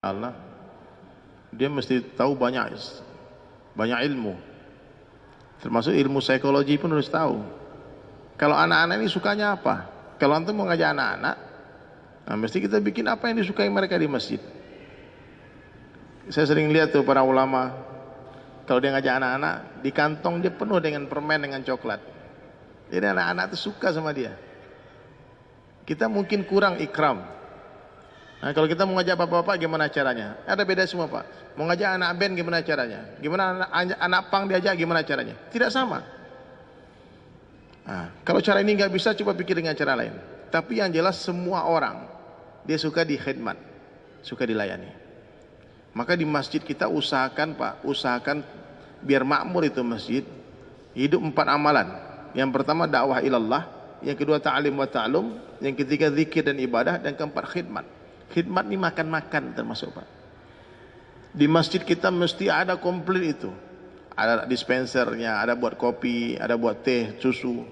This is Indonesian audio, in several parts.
Allah, dia mesti tahu banyak ilmu, termasuk ilmu psikologi pun harus tahu. Kalau anak-anak ini sukanya apa? Kalau antum mau ngajak anak-anak, nah mesti kita bikin apa yang disukai mereka di masjid. Saya sering lihat tuh para ulama, kalau dia ngajak anak-anak, di kantong dia penuh dengan permen, dengan coklat. Jadi anak-anak itu suka sama dia. Kita mungkin kurang ikram. Nah, kalau kita mau ngajak bapak-bapak gimana caranya? Ada beda semua, Pak. Mau ngajak anak band gimana caranya? Gimana anak pang diajak gimana caranya? Tidak sama. Nah, kalau cara ini nggak bisa, coba pikir dengan cara lain. Tapi yang jelas semua orang dia suka di khidmat, suka dilayani. Maka di masjid kita usahakan, Pak, usahakan biar makmur itu masjid, hidup 4 amalan. Yang pertama dakwah ilallah, yang kedua ta'lim wa ta'lum, yang ketiga zikir dan ibadah, dan keempat khidmat. Khidmat ini makan-makan termasuk, Pak. Di masjid kita mesti ada komplit itu. Ada dispensernya, ada buat kopi, ada buat teh, susu.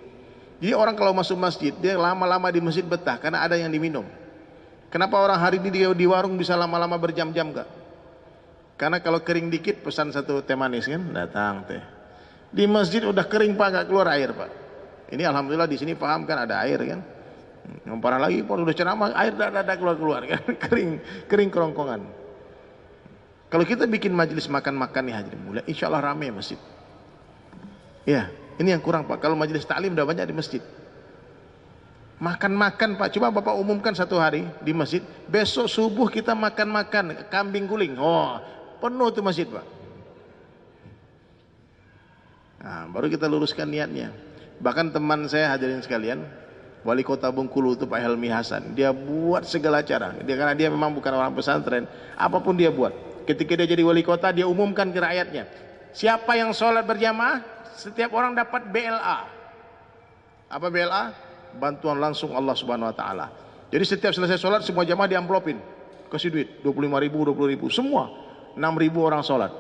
Jadi orang kalau masuk masjid, dia lama-lama di masjid betah karena ada yang diminum. Kenapa orang hari ini di warung bisa lama-lama berjam-jam, Kak? Karena kalau kering dikit pesan satu teh manis kan, datang teh. Di masjid udah kering, Pak, gak keluar air, Pak. Ini alhamdulillah di sini paham kan ada air kan. Yang parah lagi pun udah ceramah air dadak keluar kan. kering kerongkongan. Kalau kita bikin majelis makan-makan nih hadirin mulia, insya Allah rame masjid. Ya, ini yang kurang, Pak. Kalau majelis taklim udah banyak di masjid. Makan-makan, Pak. Coba Bapak umumkan satu hari di masjid, besok subuh kita makan-makan kambing guling. Oh, penuh tuh masjid, Pak. Nah, baru kita luruskan niatnya. Bahkan teman saya hadirin sekalian, Wali Kota Bengkulu itu Pak Helmi Hasan, dia buat segala cara. Karena dia memang bukan orang pesantren, apapun dia buat. Ketika dia jadi wali kota, dia umumkan ke rakyatnya, siapa yang sholat berjamaah, setiap orang dapat BLA. Apa BLA? Bantuan langsung Allah Subhanahu Wa Taala. Jadi setiap selesai sholat, semua jamaah diamplopin, kasih duit 25.000, 20.000, semua 6.000 orang sholat.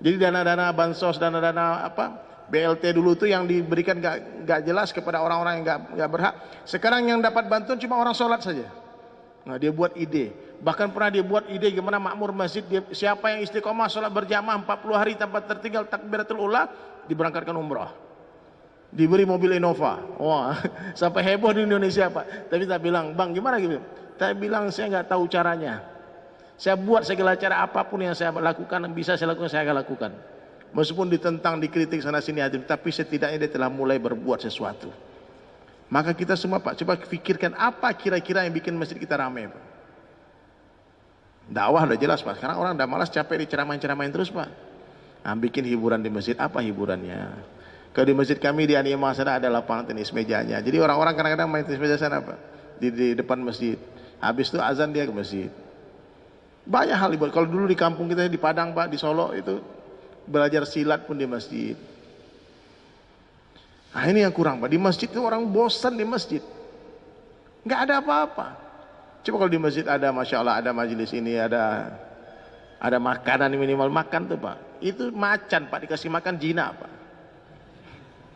Jadi dana-dana bansos, dana-dana apa? BLT dulu itu yang diberikan gak jelas kepada orang-orang yang gak berhak. Sekarang yang dapat bantuan cuma orang sholat saja. Nah, dia buat ide. Bahkan pernah dia buat ide gimana makmur masjid, siapa yang istiqomah sholat berjamaah 40 hari tanpa tertinggal takbiratul ula, diberangkatkan umrah. Diberi mobil Innova. Wah, sampai heboh di Indonesia, Pak. Tapi tak bilang, bang gimana gitu? Saya bilang saya nggak tahu caranya. Saya buat segala cara, apapun yang saya lakukan, bisa saya lakukan, saya akan lakukan. Meskipun ditentang, dikritik sana sini hadirin, tapi setidaknya dia telah mulai berbuat sesuatu. Maka kita semua, Pak, coba pikirkan apa kira-kira yang bikin masjid kita ramai, Pak. Dakwah udah jelas, Pak. Sekarang orang udah malas, capek diceramain-ceramain terus, Pak. Nah, bikin hiburan di masjid, apa hiburannya? Kalau di masjid kami di Animah sana ada lapangan tenis mejanya. Jadi orang-orang kadang-kadang main tenis meja sana, Pak. Di depan masjid. Habis itu azan dia ke masjid. Banyak hal dibuat. Kalau dulu di kampung kita di Padang, Pak, di Solo itu belajar silat pun di masjid. Nah, ini yang kurang, Pak. Di masjid itu orang bosan di masjid. Nggak ada apa-apa. Coba kalau di masjid ada, Masya Allah, ada majelis ini, ada makanan minimal makan tuh, Pak. Itu macan, Pak, dikasih makan jinak, Pak.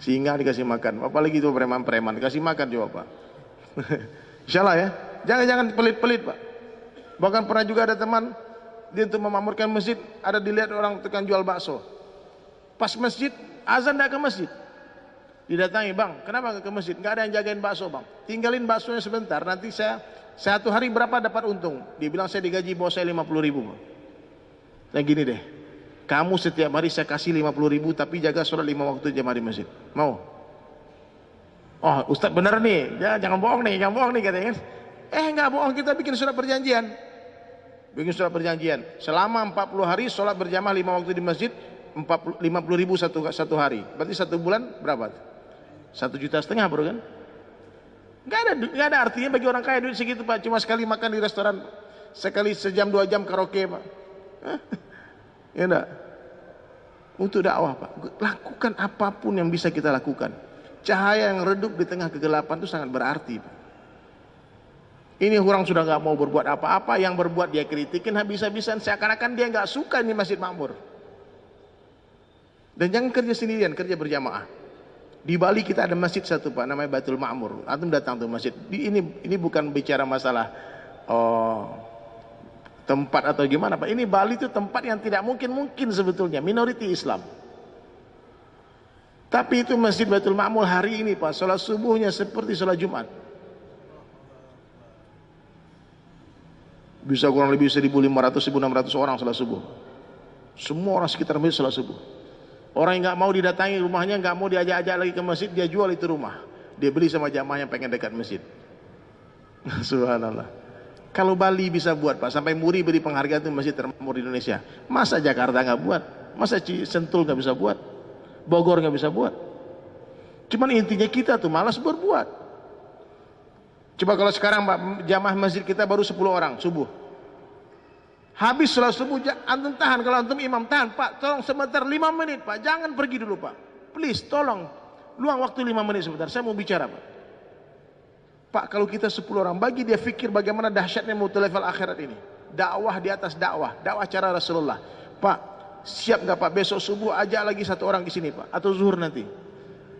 Singa dikasih makan. Apalagi itu preman-preman dikasih makan coba, Pak. Insya Allah ya. Jangan pelit-pelit, Pak. Bahkan pernah juga ada teman, dia untuk memakmurkan masjid, ada dilihat orang tukang jual bakso. Pas masjid, azan tidak ke masjid. Didatangi, bang, kenapa nggak ke masjid? Nggak ada yang jagain bakso, bang. Tinggalin baksonya sebentar, nanti saya satu hari berapa dapat untung? Dia bilang saya digaji bos saya 50.000. Nah gini deh, kamu setiap hari saya kasih 50.000, tapi jaga sholat 5 waktu jamaah di masjid. Mau? Oh, Ustadz bener nih, ya, jangan bohong nih katanya kan. Nggak bohong, kita bikin surat perjanjian. Bikin surat perjanjian selama 40 hari sholat berjamaah 5 waktu di masjid, 50.000 satu hari. Berarti 1 bulan berapa? 1,5 juta bro kan? Nggak ada artinya bagi orang kaya duit segitu, Pak. Cuma sekali makan di restoran, sekali sejam 2 jam karaoke, Pak. Ya enggak? Untuk dakwah, Pak, lakukan apapun yang bisa kita lakukan. Cahaya yang redup di tengah kegelapan itu sangat berarti, Pak. Ini orang sudah nggak mau berbuat apa-apa, yang berbuat dia kritikin habis-habisan, seakan-akan dia nggak suka ini masjid makmur. Dan jangan kerja sendirian, kerja berjamaah. Di Bali kita ada masjid satu, Pak, namanya Baitul Ma'mur. Antum datang tuh masjid. Ini bukan bicara masalah tempat atau gimana Pak. Ini Bali itu tempat yang tidak mungkin sebetulnya, minoriti Islam. Tapi itu Masjid Baitul Ma'mur hari ini Pak, sholat subuhnya seperti sholat Jumat. Bisa kurang lebih 1.500-1.600 orang sholat subuh. Semua orang sekitar masjid sholat subuh. Orang yang nggak mau didatangi rumahnya, nggak mau diajak-ajak lagi ke masjid, dia jual itu rumah. Dia beli sama jamaah yang pengen dekat masjid. Subhanallah. Kalau Bali bisa buat Pak, sampai Muri beri penghargaan itu masjid termakmur di Indonesia. Masa Jakarta nggak buat? Masa Sentul nggak bisa buat? Bogor nggak bisa buat? Cuman intinya kita tuh malas berbuat. Coba kalau sekarang Pak, jamaah masjid kita baru 10 orang subuh. Habis sholat subuh, antum tahan, kalau antum imam tahan, Pak, tolong sebentar 5 menit Pak, jangan pergi dulu Pak. Please, tolong, luang waktu 5 menit sebentar, saya mau bicara Pak. Pak, kalau kita 10 orang, bagi dia fikir bagaimana dahsyatnya multi level akhirat ini. Dakwah di atas dakwah, dakwah cara Rasulullah. Pak, siap nggak Pak, besok subuh ajak lagi 1 orang ke sini Pak, atau zuhur nanti.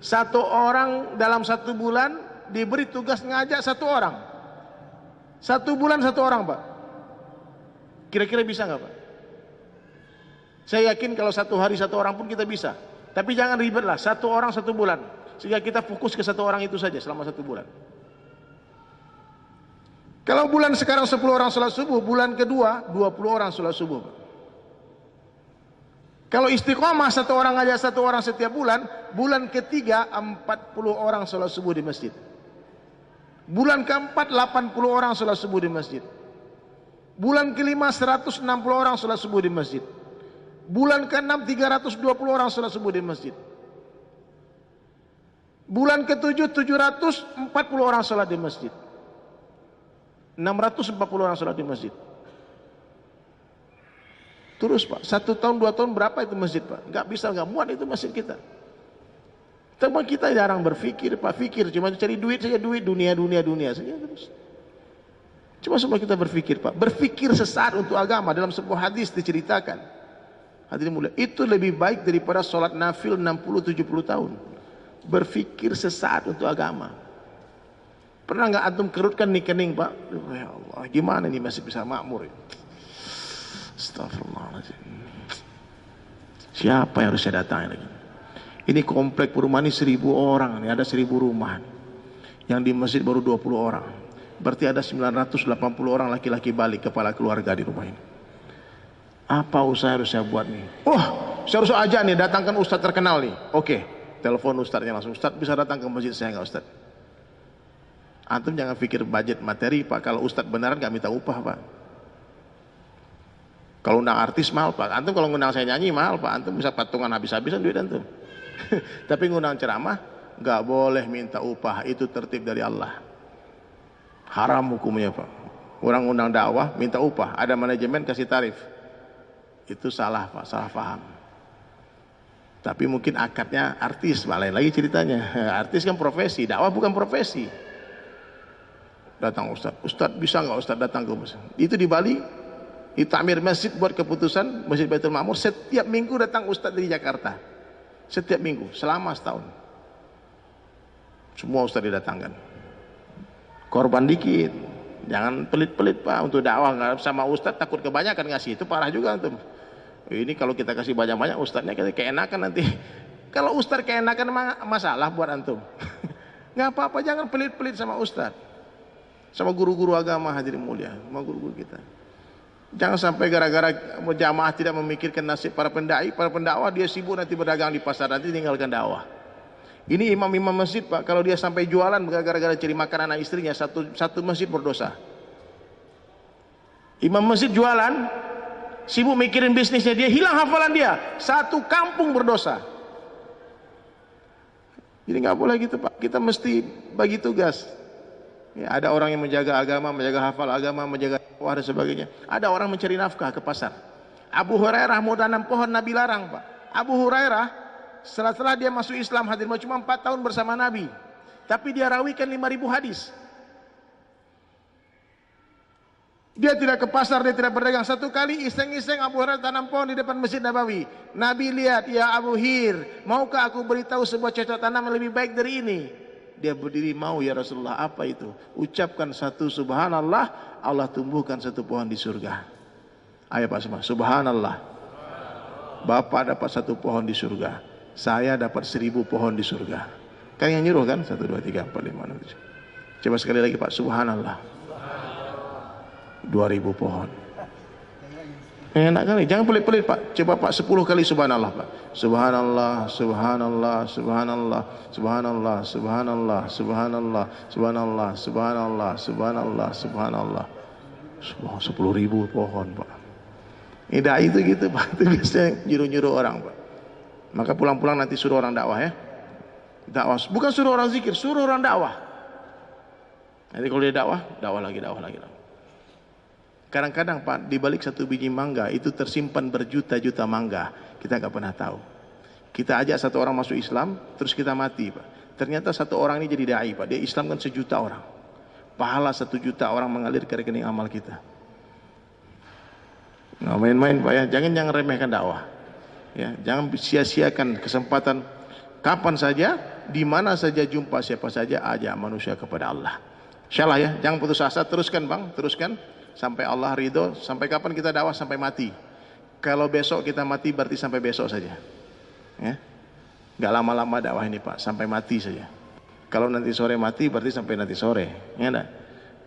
1 orang dalam 1 bulan, diberi tugas ngajak 1 orang. 1 bulan 1 orang Pak. Kira-kira bisa nggak Pak? Saya yakin kalau 1 hari 1 orang pun kita bisa. Tapi jangan ribet lah, 1 orang 1 bulan. Sehingga kita fokus ke 1 orang itu saja selama 1 bulan. Kalau bulan sekarang 10 orang sholat subuh, bulan kedua 20 orang sholat subuh Pak. Kalau istiqomah 1 orang ngajak 1 orang setiap bulan, bulan ketiga 40 orang sholat subuh di masjid. Bulan keempat 80 orang sholat subuh di masjid. Bulan kelima 160 orang sholat subuh di masjid. Bulan ke-6 320 orang sholat subuh di masjid. Bulan ke-7 740 orang sholat di masjid. 640 orang sholat di masjid. Terus Pak, 1 tahun 2 tahun berapa itu masjid Pak? Nggak bisa, nggak muat itu masjid kita. Tapi kita jarang berpikir Pak, pikir cuma cari duit saja, duit, dunia saja terus. Cuma semua kita berpikir Pak, berpikir sesaat untuk agama. Dalam sebuah hadis diceritakan, hadirin mulia, itu lebih baik daripada sholat nafil 60-70 tahun. Berpikir sesaat untuk agama. Pernah nggak antum kerutkan nih kening Pak? Ya Allah, gimana nih masih bisa makmur? Astagfirullahaladzim. Siapa yang harus saya datangi lagi? Ini komplek perumahan ini 1000 orang, nih ada 1000 rumah. Yang di masjid baru 20 orang. Berarti ada 980 orang laki-laki balik kepala keluarga di rumah ini. Apa usaha harus saya buat nih? Oh, saya harus aja nih datangkan ustadz terkenal nih. Oke, telepon ustadznya langsung. Ustadz bisa datang ke masjid saya nggak ustadz? Antum jangan pikir budget materi Pak. Kalau ustadz beneran nggak minta upah Pak. Kalau undang artis mahal Pak. Antum kalau ngundang saya nyanyi mahal Pak. Antum bisa patungan habis-habisan duit antum. Tapi ngundang ceramah nggak boleh minta upah. Itu tertib dari Allah. Haram hukumnya Pak. Orang undang dakwah minta upah, ada manajemen kasih tarif. Itu salah Pak, salah paham. Tapi mungkin akadnya artis, Pak, lain lagi ceritanya. Artis kan profesi, dakwah bukan profesi. Datang Ustadz, Ustadz bisa nggak Ustadz datang ke masjid? Itu di Bali, di takmir masjid buat keputusan Masjid Baitul Ma'mur, setiap minggu datang Ustadz dari Jakarta. Setiap minggu, selama setahun. Semua Ustadz didatangkan. Korban dikit, jangan pelit-pelit Pak untuk dakwah. Nggak sama Ustadz takut kebanyakan ngasih, itu parah juga antum. Ini kalau kita kasih banyak-banyak Ustadznya kita keenakan nanti. Kalau Ustadz keenakan masalah buat antum. Nggak apa-apa, jangan pelit-pelit sama Ustadz, sama guru-guru agama hadirin mulia, sama guru-guru kita. Jangan sampai gara-gara jamaah tidak memikirkan nasib para pendai, para pendakwah, dia sibuk nanti berdagang di pasar, nanti tinggalkan dakwah. Ini imam-imam masjid Pak, kalau dia sampai jualan gara-gara cari makan anak istrinya, satu masjid berdosa. Imam masjid jualan, sibuk mikirin bisnisnya, dia hilang hafalan dia, satu kampung berdosa. Jadi nggak boleh gitu Pak, kita mesti bagi tugas. Ya, ada orang yang menjaga agama, menjaga hafal agama, menjaga dakwah dan sebagainya. Ada orang mencari nafkah ke pasar. Abu Hurairah mau tanam pohon, Nabi larang Pak. Abu Hurairah setelah dia masuk Islam hadirin, cuma 4 tahun bersama Nabi, tapi dia rawikan 5.000 hadis. Dia tidak ke pasar, dia tidak berdagang. Satu kali iseng-iseng Abu Hurairah tanam pohon di depan Masjid Nabawi. Nabi lihat, ya Abu Hir, maukah aku beritahu sebuah cocok tanam yang lebih baik dari ini? Dia berdiri, mau ya Rasulullah. Apa itu? Ucapkan satu subhanallah, Allah tumbuhkan satu pohon di surga. Ayo Pak semua, subhanallah. Bapak dapat 1 pohon di surga, saya dapat 1000 pohon di surga. Kan yang nyuruh kan? 1, 2, 3, 4, 5, 6, 7. Coba sekali lagi Pak, subhanallah. 2000 pohon. Enak kali, jangan pelit-pelit Pak. Coba Pak 10 kali subhanallah Pak. Subhanallah, subhanallah, subhanallah, subhanallah, subhanallah, subhanallah, subhanallah, subhanallah, subhanallah, subhanallah. 10.000 pohon Pak. Dai itu gitu Pak, itu biasanya nyuruh-nyuruh orang Pak. Maka pulang-pulang nanti suruh orang dakwah ya. Dakwah, bukan suruh orang zikir, suruh orang dakwah. Nanti kalau dia dakwah lagi. Kadang-kadang Pak, di balik 1 biji mangga itu tersimpan berjuta-juta mangga. Kita nggak pernah tahu. Kita ajak 1 orang masuk Islam, terus kita mati Pak. Ternyata 1 orang ini jadi dai Pak. Dia Islam kan 1 juta orang. Pahala 1 juta orang mengalir ke rekening amal kita. Nggak main-main Pak ya. Jangan remehkan dakwah. Ya, jangan sia-siakan kesempatan. Kapan saja, di mana saja, jumpa siapa saja, ajak manusia kepada Allah. Insyaallah ya. Jangan putus asa. Teruskan Bang, teruskan. Sampai Allah ridho. Sampai kapan kita dakwah? Sampai mati. Kalau besok kita mati berarti sampai besok saja ya. Gak lama-lama dakwah ini Pak, sampai mati saja. Kalau nanti sore mati berarti sampai nanti sore ya enggak?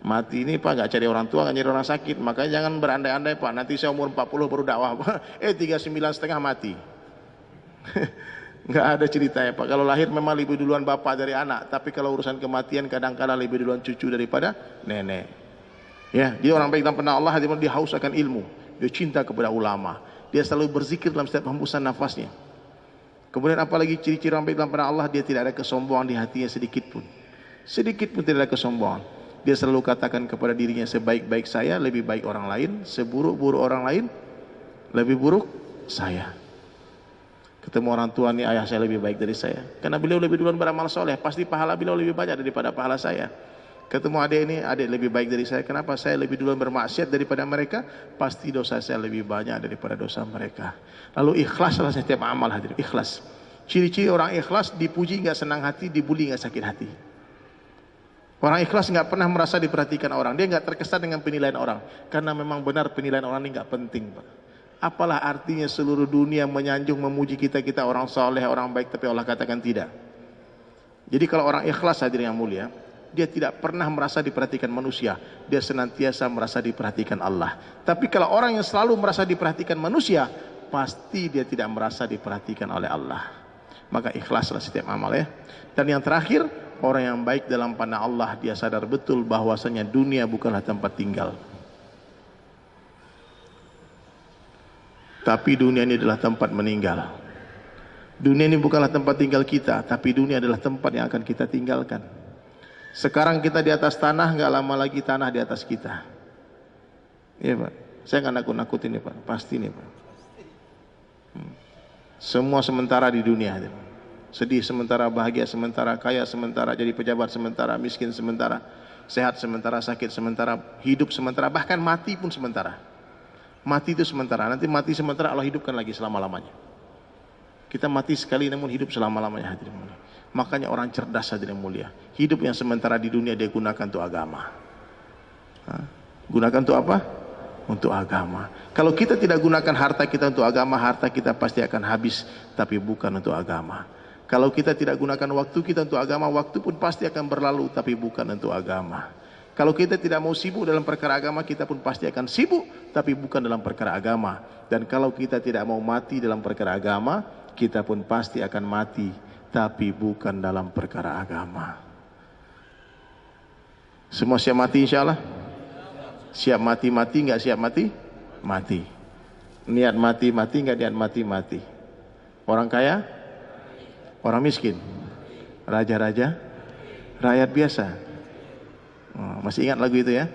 Mati ini Pak gak cari orang tua, gak cari orang sakit. Makanya jangan berandai-andai Pak, nanti saya umur 40 baru dakwah 39,5 mati. Gak ada ceritanya Pak. Kalau lahir memang lebih duluan bapak dari anak, tapi kalau urusan kematian kadang-kadang lebih duluan cucu daripada nenek. Ya, dia orang baik dalam pandangan Allah, dia haus akan ilmu, dia cinta kepada ulama, dia selalu berzikir dalam setiap hembusan nafasnya. Kemudian apalagi ciri-ciri orang baik dalam pandangan Allah, dia tidak ada kesombongan di hatinya sedikit pun tidak ada kesombongan. Dia selalu katakan kepada dirinya, sebaik-baik saya lebih baik orang lain, seburuk-buruk orang lain lebih buruk saya. Ketemu orang tua nih, ayah saya lebih baik dari saya, karena beliau lebih duluan beramal soleh, pasti pahala beliau lebih banyak daripada pahala saya. Ketemu adik ini, adik lebih baik dari saya. Kenapa? Saya lebih duluan bermaksiat daripada mereka, pasti dosa saya lebih banyak daripada dosa mereka. Lalu ikhlaslah setiap amal hadirin. Ikhlas. Ciri-ciri orang ikhlas, dipuji nggak senang hati, dibully nggak sakit hati. Orang ikhlas nggak pernah merasa diperhatikan orang. Dia nggak terkesan dengan penilaian orang, karena memang benar penilaian orang ini nggak penting Pak. Apalah artinya seluruh dunia menyanjung memuji kita orang soleh, orang baik, tapi Allah katakan tidak. Jadi kalau orang ikhlas hadirin yang mulia, dia tidak pernah merasa diperhatikan manusia, dia senantiasa merasa diperhatikan Allah. Tapi kalau orang yang selalu merasa diperhatikan manusia, pasti dia tidak merasa diperhatikan oleh Allah. Maka ikhlaslah setiap amal ya. Dan yang terakhir, orang yang baik dalam pandangan Allah, dia sadar betul bahwasanya dunia bukanlah tempat tinggal, tapi dunia ini adalah tempat meninggal. Dunia ini bukanlah tempat tinggal kita, tapi dunia adalah tempat yang akan kita tinggalkan. Sekarang kita di atas tanah, nggak lama lagi tanah di atas kita. Iya Pak, saya nggak nakut-nakutin nih Pak, pasti nih Pak. Semua sementara di dunia. Sedih sementara, bahagia sementara, kaya sementara, jadi pejabat sementara, miskin sementara, sehat sementara, sakit sementara, hidup sementara, bahkan mati pun sementara. Mati itu sementara, nanti mati sementara Allah hidupkan lagi selama-lamanya. Kita mati sekali namun hidup selama-lamanya hadirin mulia. Makanya orang cerdas hadirin mulia, hidup yang sementara di dunia dia gunakan untuk agama. Gunakan untuk apa? Untuk agama. Kalau kita tidak gunakan harta kita untuk agama, harta kita pasti akan habis, tapi bukan untuk agama. Kalau kita tidak gunakan waktu kita untuk agama, waktu pun pasti akan berlalu, tapi bukan untuk agama. Kalau kita tidak mau sibuk dalam perkara agama, kita pun pasti akan sibuk, tapi bukan dalam perkara agama. Dan kalau kita tidak mau mati dalam perkara agama, kita pun pasti akan mati, tapi bukan dalam perkara agama. Semua siap mati insya Allah? Siap mati-mati, nggak siap mati? Mati. Niat mati-mati, nggak niat mati-mati. Orang kaya? Orang miskin? Raja-raja? Rakyat biasa? Masih ingat lagu itu ya?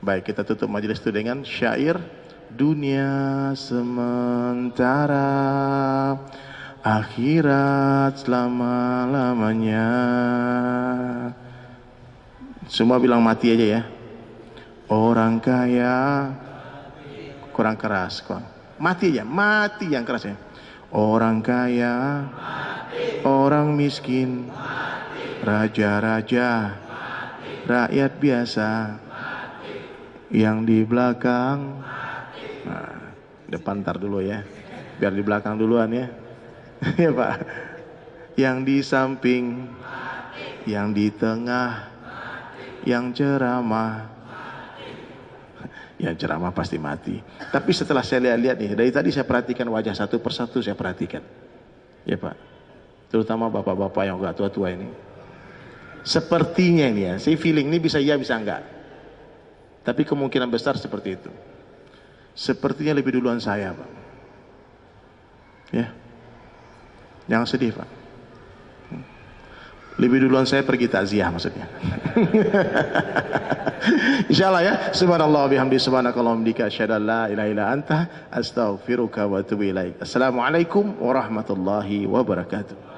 Baik, kita tutup majelis itu dengan syair. Dunia sementara, akhirat selama-lamanya. Semua bilang mati aja ya. Orang kaya, kurang keras kok. Mati aja, mati yang keras ya. Orang kaya, orang miskin, raja-raja, rakyat biasa, yang di belakang Nah, depan ntar dulu ya, biar di belakang duluan ya. Ya Pak. Yang di samping, yang di tengah, yang ceramah. Yang ceramah pasti mati. Tapi setelah saya lihat-lihat nih, dari tadi saya perhatikan wajah satu persatu, saya perhatikan. Ya Pak. Terutama bapak-bapak yang agak tua-tua ini. Sepertinya ini ya, saya feeling ini bisa iya bisa enggak. Tapi kemungkinan besar seperti itu. Sepertinya lebih duluan saya Pak. Ya. Jangan sedih Pak. Lebih duluan saya pergi takziah maksudnya. Insyaallah ya. Subhanallah bihamdi subhanakallahumma bika asyhadu an la ilaha illa anta astaghfiruka wa atubu ilaik. Assalamualaikum warahmatullahi wabarakatuh.